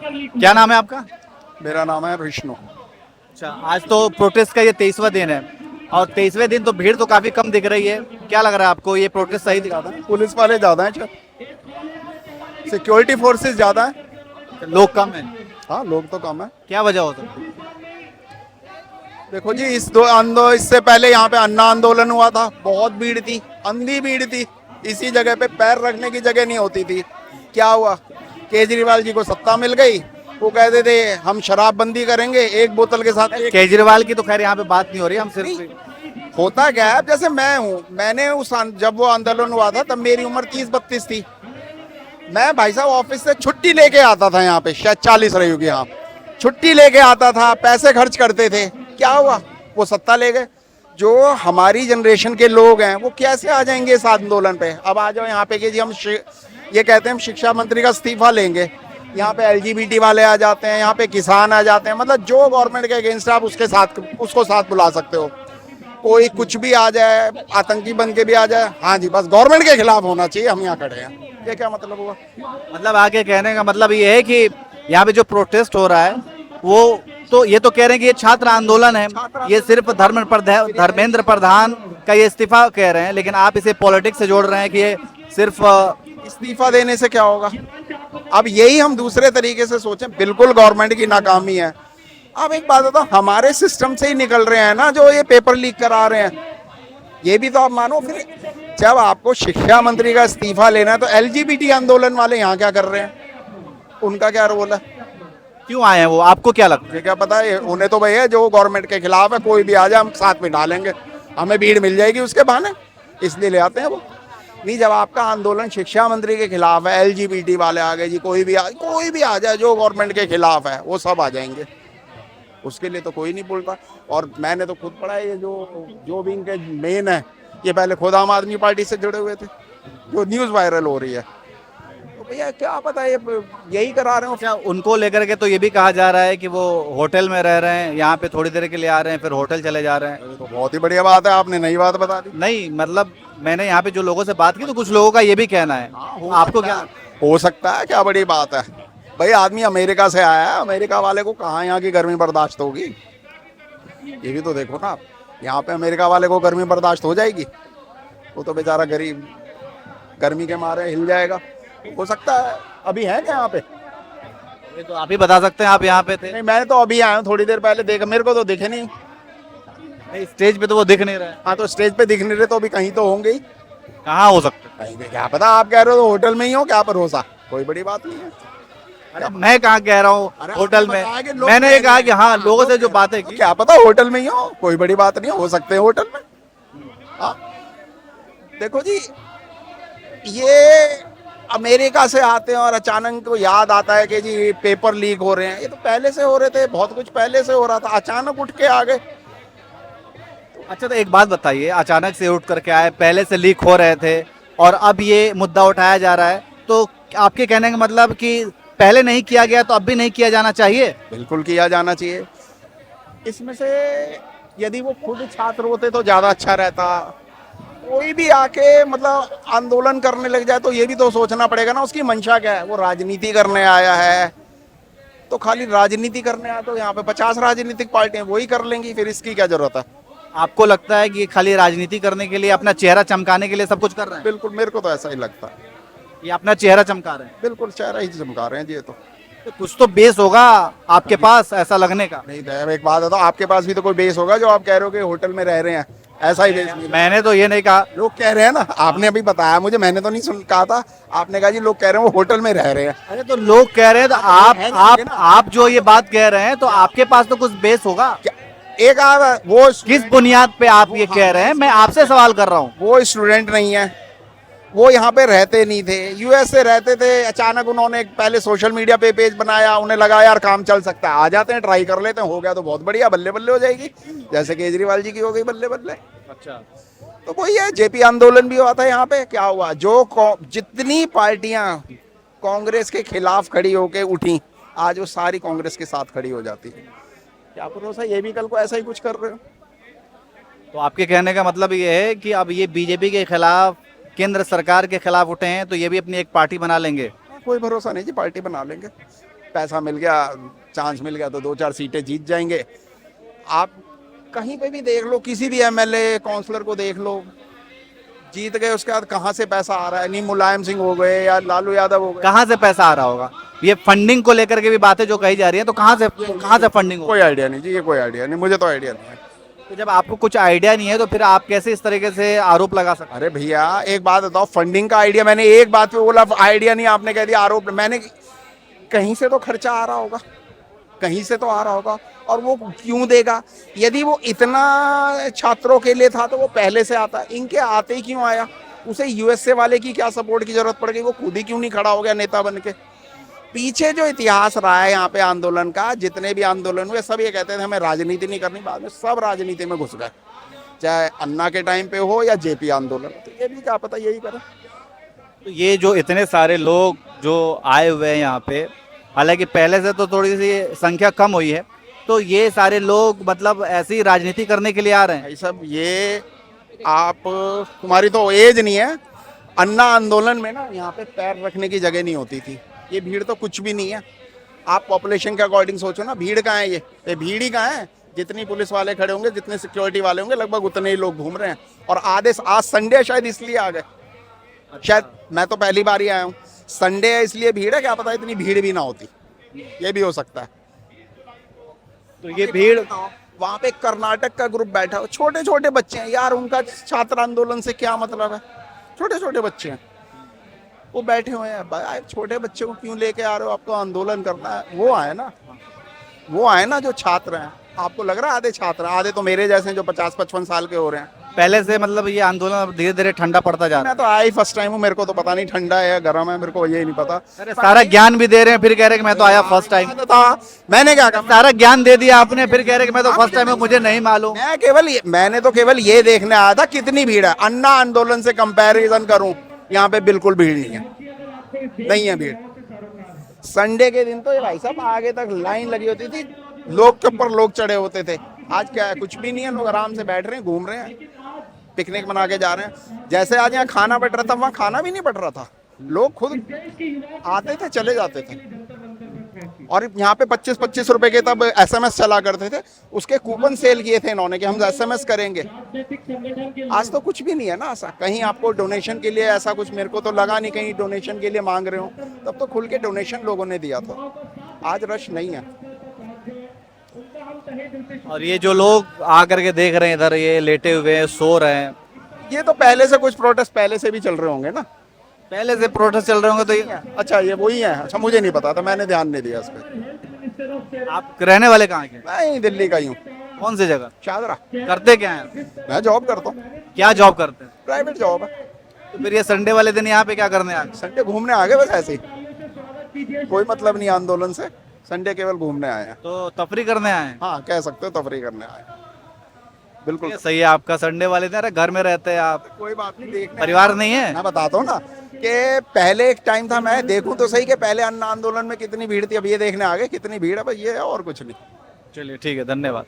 क्या नाम है आपका? मेरा नाम है विष्णु। अच्छा, आज तो प्रोटेस्ट का ये 23वां दिन है और 23वें दिन तो भीड़ तो काफी कम दिख रही है। क्या लग रहा है आपको, ये प्रोटेस्ट सही दिखा था? पुलिस वाले ज्यादा हैं, सिक्योरिटी फोर्सेस ज्यादा हैं। लोग कम है? हाँ, लोग तो कम है। क्या वजह हो सकती है? देखो जी, इससे पहले यहाँ पे अन्ना आंदोलन हुआ था, बहुत भीड़ थी, अंधी भीड़ थी। इसी जगह पे पैर रखने की जगह नहीं होती थी। क्या हुआ, केजरीवाल जी को सत्ता मिल गई, वो कहते थे हम शराबबंदी करेंगे, एक बोतल के साथ एक। केजरीवाल की तो खैर यहाँ पे बात नहीं हो रही, हम सिर्फ होता क्या है, जैसे मैं हूँ, मैंने जब वो आंदोलन हुआ था तब मेरी उम्र 30-32 थी। मैं भाई साहब ऑफिस से छुट्टी लेके आता था, यहाँ पे शायद 40 रही होगी, हाँ, छुट्टी लेके आता था, पैसे खर्च करते थे। क्या हुआ, वो सत्ता ले गए। जो हमारी जनरेशन के लोग हैं वो कैसे आ जाएंगे इस आंदोलन पे? अब आ जाओ यहाँ पे कि जी ये कहते हैं हम शिक्षा मंत्री का इस्तीफा लेंगे, यहाँ पे एलजीबीटी वाले आ जाते हैं, यहाँ पे किसान आ जाते हैं। मतलब जो गवर्नमेंट के अगेंस्ट आप उसको साथ बुला सकते हो। कोई कुछ भी आ जाए, आतंकी बन के भी आ जाए, हाँ जी, बस गवर्नमेंट के खिलाफ होना चाहिए, हम यहाँ खड़े हैं। ये क्या मतलब हुआ? मतलब आगे कहने का मतलब ये है कि यहाँ पे जो प्रोटेस्ट हो रहा है वो तो ये तो कह रहे हैं कि ये छात्र आंदोलन है, ये सिर्फ धर्मेंद्र प्रधान का ये इस्तीफा कह रहे हैं, लेकिन आप इसे पॉलिटिक्स से जोड़ रहे हैं कि ये सिर्फ इस्तीफा देने से क्या होगा? अब यही हम दूसरे तरीके से सोचें, बिल्कुल गवर्नमेंट की नाकामी है। अब एक बात बताओ, हमारे सिस्टम से ही निकल रहे हैं ना जो ये पेपर लीक करा रहे हैं, ये भी तो आप मानो। फिर जब आपको शिक्षा मंत्री का इस्तीफा लेना है तो एलजीबीटी आंदोलन वाले यहाँ क्या कर रहे हैं? उनका क्या रोल है? क्यों आए हैं वो, आपको क्या लगता है? मुझे क्या पता है, उन्हें तो भैया जो गवर्नमेंट के खिलाफ है, कोई भी आ जाए हम साथ में डालेंगे, हमें भीड़ मिल जाएगी उसके बहाने, इसलिए ले आते हैं वो। नहीं, जब आपका आंदोलन शिक्षा मंत्री के खिलाफ है, एलजीबीटी वाले आ गए जी, कोई भी आ जाए जो गवर्नमेंट के खिलाफ है, वो सब आ जाएंगे, उसके लिए तो कोई नहीं बोलता। और मैंने तो खुद पढ़ा है, ये जो भी इनके मेन है, ये पहले खुद आम आदमी पार्टी से जुड़े हुए थे, जो न्यूज़ वायरल हो रही है। तो भैया क्या पता, ये यही करा रहे हो। अच्छा, उनको लेकर के तो ये भी कहा जा रहा है कि वो होटल में रह रहे हैं, यहाँ पे थोड़ी देर के लिए आ रहे हैं फिर होटल चले जा रहे हैं। तो बहुत ही बढ़िया बात है, आपने नई बात बता दी। नहीं मतलब मैंने यहाँ पे जो लोगों से बात की तो कुछ लोगों का ये भी कहना है। आपको क्या? हो सकता है, क्या बड़ी बात है भाई, आदमी अमेरिका से आया है, अमेरिका वाले को कहाँ यहाँ की गर्मी बर्दाश्त होगी? ये भी तो देखो ना आप, यहाँ पे अमेरिका वाले को गर्मी बर्दाश्त हो जाएगी? वो तो बेचारा गरीब गर्मी के मारे हिल जाएगा। हो सकता है। अभी है क्या यहाँ पे? ये तो आप ही बता सकते हैं, आप यहाँ पे थे। नहीं, मैं तो अभी आया हूँ, थोड़ी देर पहले देखा, मेरे को तो दिखे नहीं। नहीं, स्टेज पे तो वो दिख नहीं रहे। हाँ, तो स्टेज पे दिख नहीं रहे तो अभी कहीं तो होंगे ही। कहाँ हो सकते? कहीं पे, क्या पता, आप कह रहे हो तो होटल में ही हो, क्या भरोसा, कोई बड़ी बात नहीं है। अरे मैं कहाँ कह रहा हूँ अरे होटल आपने में, बताया कि लोग मैंने ये कह कहा रहे कि हैं। हाँ लोगों से जो बातें तो की। क्या पता होटल में ही हो, कोई बड़ी बात नहीं हो सकते हैं होटल में। हाँ, देखो जी, ये अमेरिका से आते हैं और अचानक को याद आता है कि जी पेपर लीक हो रहे हैं। ये तो पहले से हो रहे थे, बहुत कुछ पहले से हो रहा था, अचानक उठ के आ गए। अच्छा, तो एक बात बताइए, अचानक से उठ करके आए, पहले से लीक हो रहे थे और अब ये मुद्दा उठाया जा रहा है, तो आपके कहने का मतलब कि पहले नहीं किया गया तो अब भी नहीं किया जाना चाहिए? बिल्कुल किया जाना चाहिए। इसमें से यदि वो खुद छात्र होते तो ज्यादा अच्छा रहता। कोई भी आके मतलब आंदोलन करने लग जाए तो ये भी तो सोचना पड़ेगा ना उसकी मंशा क्या है। वो राजनीति करने आया है तो खाली राजनीति करने आया तो यहाँ पे 50 राजनीतिक पार्टियां वही कर लेंगी, फिर इसकी क्या जरूरत है? आपको लगता है कि खाली राजनीति करने के लिए, अपना चेहरा चमकाने के लिए सब कुछ कर रहे हैं? बिल्कुल, मेरे को तो ऐसा ही लगता है। ये अपना चेहरा चमका रहे हैं? बिल्कुल चेहरा ही चमका रहे हैं जी। ये तो कुछ तो बेस होगा आपके पास ऐसा लगने का। नहीं, तो एक बात है, तो आपके पास भी तो कोई बेस होगा जो आप कह रहे हो कि होटल में रह रहे हैं, ऐसा ही बेस नहीं। मैंने तो ये नहीं कहा। लोग कह रहे हैं ना, आपने अभी बताया मुझे, मैंने तो नहीं सुन कहा था, आपने कहा जी लोग कह रहे हैं वो होटल में रह रहे हैं। अरे तो लोग कह रहे हैं तो आप जो ये बात कह रहे हैं तो आपके पास तो कुछ बेस होगा। एक वो किस बुनियाद पे आप ये कह रहे हैं, मैं आपसे सवाल कर रहा हूँ। वो स्टूडेंट नहीं है, वो यहाँ पे रहते नहीं थे, यूएस से रहते थे, अचानक उन्होंने पहले सोशल मीडिया पे पेज बनाया, उन्हें लगा यार काम चल सकता है, आ जाते हैं, ट्राई कर लेते हैं, हो गया तो बहुत बढ़िया, बल्ले बल्ले हो जाएगी, जैसे केजरीवाल जी की हो गई बल्ले बल्ले। अच्छा, तो वही है, जेपी आंदोलन भी हुआ था यहाँ पे। क्या हुआ, जितनी पार्टियां कांग्रेस के खिलाफ खड़ी होके उठी, आज वो सारी कांग्रेस के साथ खड़ी हो जाती है। क्या भरोसा ये भी कल को ऐसा ही कुछ कर रहे हो? तो आपके कहने का मतलब ये है कि अब ये बीजेपी के खिलाफ, केंद्र सरकार के खिलाफ उठे हैं तो ये भी अपनी एक पार्टी बना लेंगे? कोई भरोसा नहीं जी, पार्टी बना लेंगे। पैसा मिल गया, चांस मिल गया तो 2-4 सीटें जीत जाएंगे। आप कहीं पे भी देख लो, किसी भी एमएलए काउंसलर को देख लो, जीत गए उसके बाद कहाँ से पैसा आ रहा है? नहीं मुलायम सिंह हो गए या लालू यादव हो गए, कहाँ से पैसा आ रहा होगा? ये फंडिंग को लेकर के भी बातें जो कही जा रही है, तो कहाँ से फंडिंग होगी? कोई आइडिया नहीं जी, ये कोई आइडिया नहीं, मुझे तो आइडिया नहीं है। तो जब आपको कुछ आइडिया नहीं है तो फिर आप कैसे इस तरीके से आरोप लगा सकते अरे भैया एक बात बताओ, फंडिंग का आइडिया, मैंने एक बात पे बोला आइडिया नहीं, आपने कह दिया आरोप। मैंने कहीं से तो खर्चा आ रहा होगा, कहीं से तो आ रहा होगा, और वो क्यों देगा? यदि वो इतना छात्रों के लिए था तो वो पहले से आता, इनके आते ही क्यों आया? उसे यूएसए वाले की क्या सपोर्ट की जरूरत पड़ गई? वो खुद ही क्यों नहीं खड़ा हो गया नेता बन के? पीछे जो इतिहास रहा है यहाँ पे आंदोलन का, जितने भी आंदोलन हुए सब ये कहते थे हमें राजनीति नहीं करनी, बाद में सब राजनीति में घुस गए, चाहे अन्ना के टाइम पे हो या जेपी आंदोलन। तो ये भी क्या पता यही करे। तो ये जो इतने सारे लोग जो आए हुए हैं यहाँ पे, हालांकि पहले से तो थोड़ी सी संख्या कम हुई है, तो ये सारे लोग मतलब ऐसी राजनीति करने के लिए आ रहे हैं? भाई साहब ये आप, तुम्हारी तो एज नहीं है, अन्ना आंदोलन में ना यहाँ पे पैर रखने की जगह नहीं होती थी। ये भीड़ तो कुछ भी नहीं है। आप पॉपुलेशन के अकॉर्डिंग सोचो ना, भीड़ कहाँ है? ये भीड़ ही कहाँ है? जितनी पुलिस वाले खड़े होंगे, जितने सिक्योरिटी वाले होंगे, लगभग उतने ही लोग घूम रहे हैं। और आधे आज संडे शायद इसलिए आ गए, शायद मैं तो पहली बार ही आया हूँ। संडे है इसलिए भीड़ है, क्या पता इतनी भीड़ भी ना होती, ये भी हो सकता है। तो ये भीड़, वहां पे कर्नाटक का ग्रुप बैठा हो, छोटे छोटे बच्चे हैं यार, उनका छात्र आंदोलन से क्या मतलब है? छोटे छोटे बच्चे हैं, वो बैठे हुए हैं। भाई छोटे बच्चे को क्यों लेके आ रहे हो? आपको आंदोलन करना है, वो आए ना, वो आए ना जो छात्र हैं। आपको लग रहा है आधे छात्र, आधे तो मेरे जैसे हैं जो 50-55 साल के हो रहे हैं। पहले से मतलब ये आंदोलन धीरे धीरे ठंडा पड़ता जा रहा मैं तो आया ही फर्स्ट टाइम हूँ, मेरे को तो पता नहीं ठंडा है या गर्म है, मेरे को यही नहीं पता। है? अरे सारा ज्ञान भी दे रहे हैं, फिर कह रहे हैं कि मैं तो आया फर्स्ट टाइम। मैंने क्या कहा? सारा ज्ञान दे दिया आपने, फिर कह रहे हैं कि मैं तो फर्स्ट टाइम हूँ, मुझे नहीं मालूम। मैंने तो केवल ये देखने आया था कितनी भीड़ है। अन्ना आंदोलन से कंपैरिजन करूं, यहाँ पे बिल्कुल भीड़ नहीं है, नहीं है भीड़। संडे के दिन तो ये भाई साहब आगे तक लाइन लगी होती थी, लोग के ऊपर लोग चढ़े होते थे। आज क्या है? कुछ भी नहीं है, लोग आराम से बैठ रहे हैं, घूम रहे हैं, पिकनिक मना के जा रहे हैं। जैसे आज यहाँ खाना बट रहा था, वहाँ खाना भी नहीं बट रहा था, लोग खुद आते थे चले जाते थे। और यहाँ पे 25-25 रुपए के तब एसएमएस चला करते थे, उसके कूपन सेल किए थे इन्होंने कि हम एसएमएस करेंगे। आज तो कुछ भी नहीं है ना ऐसा। कहीं आपको डोनेशन के लिए ऐसा कुछ मेरे को तो लगा नहीं कहीं डोनेशन के लिए मांग रहे हो, तब तो खुल के डोनेशन लोगों ने दिया था। आज रश नहीं है। और ये जो लोग आकर के देख रहे हैं इधर, ये लेटे हुए हैं, सो रहे हैं, ये तो पहले से कुछ प्रोटेस्ट पहले से भी चल रहे होंगे ना, पहले से प्रोटेस्ट चल रहे होंगे तो ये। अच्छा ये वही है? अच्छा मुझे नहीं पता था, मैंने ध्यान नहीं दिया इस पे। आप रहने वाले कहाँ के? मैं ही दिल्ली का ही हूँ। कौन सी जगह? शाहदरा। करते क्या हैं? मैं जॉब करता हूँ, क्या जॉब करते हैं? प्राइवेट जॉब है। तो फिर ये संडे वाले दिन यहाँ पे क्या करने आ गए? संडे घूमने आ गए बस, ऐसे ही, कोई मतलब नहीं आंदोलन से। संडे केवल घूमने आए हैं। तो तफरी करने आए हैं? हाँ कह सकते हो, तफरी करने आए हैं। बिल्कुल ये सही है आपका। संडे वाले दिन, अरे घर में रहते हैं आप, कोई बात नहीं, देखने परिवार नहीं है? मैं बताता हूँ ना कि पहले एक टाइम था, मैं देखूं तो सही कि पहले अन्ना आंदोलन में कितनी भीड़ थी, अब ये देखने आ गए कितनी भीड़ है, बस ये है और कुछ नहीं। चलिए ठीक है, धन्यवाद।